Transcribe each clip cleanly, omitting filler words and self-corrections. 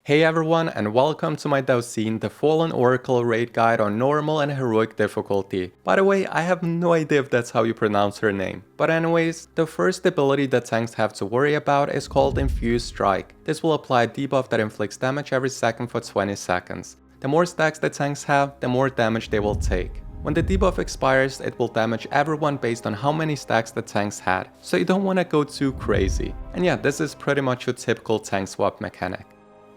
Hey everyone, and welcome to my Dausegne, the Fallen Oracle raid guide on normal and heroic difficulty. By the way, I have no idea if that's how you pronounce her name. But anyways, the first ability that tanks have to worry about is called Infused Strike. This will apply a debuff that inflicts damage every second for 20 seconds. The more stacks the tanks have, the more damage they will take. When the debuff expires, it will damage everyone based on how many stacks the tanks had, so you don't want to go too crazy. And yeah, this is pretty much your typical tank swap mechanic.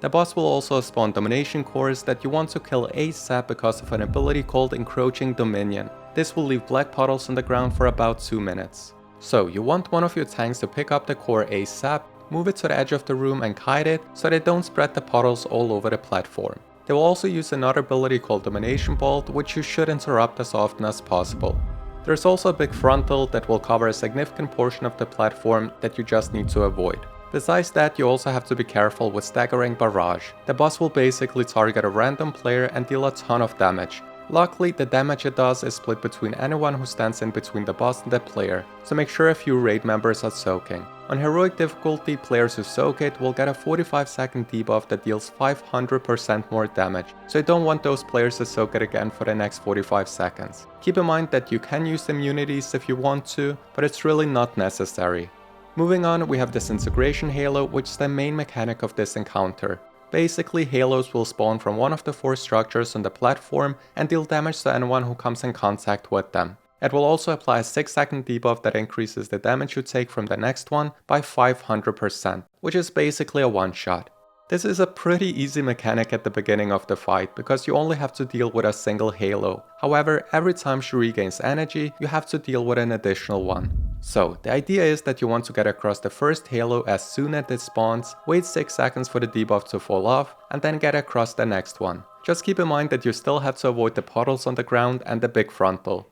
The boss will also spawn domination cores that you want to kill ASAP because of an ability called encroaching dominion. This will leave black puddles on the ground for about 2 minutes. So you want one of your tanks to pick up the core ASAP, move it to the edge of the room and kite it so they don't spread the puddles all over the platform. They will also use another ability called domination bolt, which you should interrupt as often as possible. There's also a big frontal that will cover a significant portion of the platform that you just need to avoid. Besides that, you also have to be careful with staggering barrage. The boss will basically target a random player and deal a ton of damage. Luckily, the damage it does is split between anyone who stands in between the boss and the player, so make sure a few raid members are soaking. On heroic difficulty, players who soak it will get a 45-second debuff that deals 500% more damage, so you don't want those players to soak it again for the next 45 seconds. Keep in mind that you can use immunities if you want to, but it's really not necessary. Moving on, we have Disintegration Halo, which is the main mechanic of this encounter. Basically, halos will spawn from one of the 4 structures on the platform and deal damage to anyone who comes in contact with them. It will also apply a 6-second debuff that increases the damage you take from the next one by 500%, which is basically a one-shot. This is a pretty easy mechanic at the beginning of the fight, because you only have to deal with a single halo. However, every time she regains energy, you have to deal with an additional one. So, the idea is that you want to get across the first halo as soon as it spawns, wait 6 seconds for the debuff to fall off, and then get across the next one. Just keep in mind that you still have to avoid the puddles on the ground and the big frontal.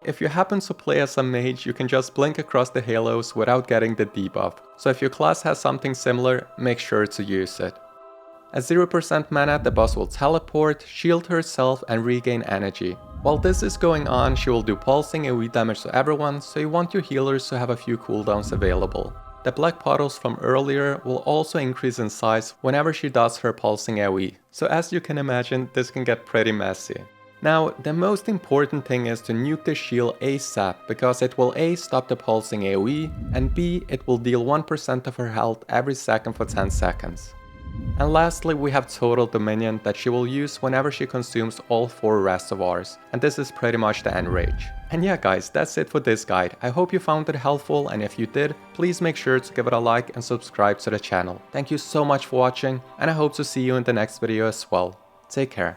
If you happen to play as a mage, you can just blink across the halos without getting the debuff, so if your class has something similar, make sure to use it. At 0% mana, the boss will teleport, shield herself and regain energy. While this is going on, she will do pulsing AoE damage to everyone, so you want your healers to have a few cooldowns available. The black puddles from earlier will also increase in size whenever she does her pulsing AoE, so as you can imagine, this can get pretty messy. Now, the most important thing is to nuke the shield ASAP, because it will A, stop the pulsing AoE, and B, it will deal 1% of her health every second for 10 seconds. And lastly, we have Total Dominion that she will use whenever she consumes all 4 reservoirs, and this is pretty much the end rage. And yeah guys, that's it for this guide. I hope you found it helpful, and if you did, please make sure to give it a like and subscribe to the channel. Thank you so much for watching, and I hope to see you in the next video as well. Take care.